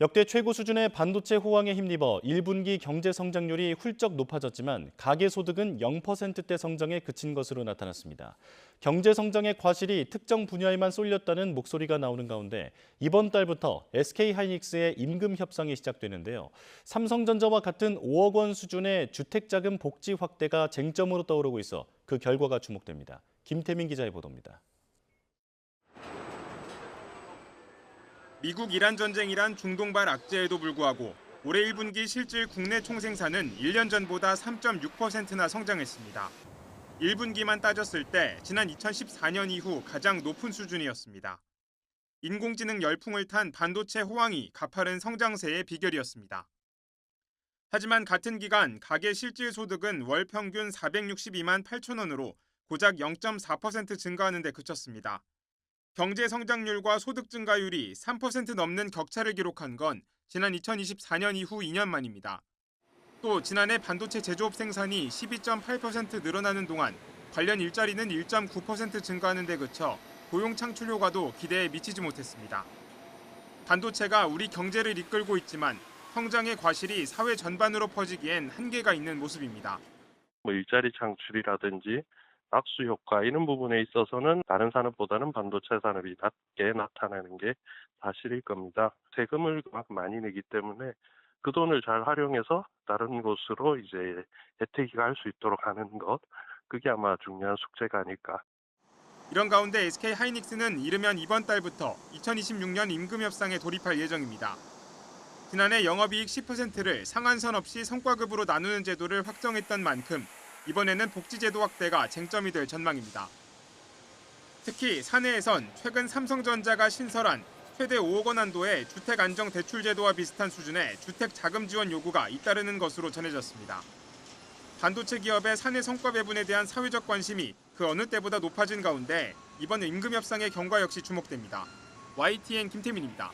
역대 최고 수준의 반도체 호황에 힘입어 1분기 경제 성장률이 훌쩍 높아졌지만 가계소득은 0%대 성장에 그친 것으로 나타났습니다. 경제 성장의 과실이 특정 분야에만 쏠렸다는 목소리가 나오는 가운데 이번 달부터 SK하이닉스의 임금 협상이 시작되는데요. 삼성전자와 같은 5억 원 수준의 주택자금 복지 확대가 쟁점으로 떠오르고 있어 그 결과가 주목됩니다. 김태민 기자의 보도입니다. 미국 이란 전쟁이란 중동발 악재에도 불구하고 올해 1분기 실질 국내 총생산은 1년 전보다 3.6%나 성장했습니다. 1분기만 따졌을 때 지난 2014년 이후 가장 높은 수준이었습니다. 인공지능 열풍을 탄 반도체 호황이 가파른 성장세의 비결이었습니다. 하지만 같은 기간 가계 실질 소득은 월 평균 462만 8천 원으로 고작 0.4% 증가하는 데 그쳤습니다. 경제 성장률과 소득 증가율이 3% 넘는 격차를 기록한 건 지난 2024년 이후 2년 만입니다. 또 지난해 반도체 제조업 생산이 12.8% 늘어나는 동안 관련 일자리는 1.9% 증가하는 데 그쳐 고용 창출 효과도 기대에 미치지 못했습니다. 반도체가 우리 경제를 이끌고 있지만 성장의 과실이 사회 전반으로 퍼지기엔 한계가 있는 모습입니다. 일자리 창출이라든지 악수 효과 이런 부분에 있어서는 다른 산업보다는 반도체 산업이 낮게 나타나는 게 사실일 겁니다. 세금을 그만큼 많이 내기 때문에 그 돈을 잘 활용해서 다른 곳으로 이제 혜택이 갈 수 있도록 하는 것, 그게 아마 중요한 숙제가 아닐까. 이런 가운데 SK하이닉스는 이르면 이번 달부터 2026년 임금 협상에 돌입할 예정입니다. 지난해 영업이익 10%를 상한선 없이 성과급으로 나누는 제도를 확정했던 만큼 이번에는 복지제도 확대가 쟁점이 될 전망입니다. 특히 사내에선 최근 삼성전자가 신설한 최대 5억 원 한도의 주택안정대출제도와 비슷한 수준의 주택자금 지원 요구가 잇따르는 것으로 전해졌습니다. 반도체 기업의 사내 성과 배분에 대한 사회적 관심이 그 어느 때보다 높아진 가운데 이번 임금 협상의 경과 역시 주목됩니다. YTN 김태민입니다.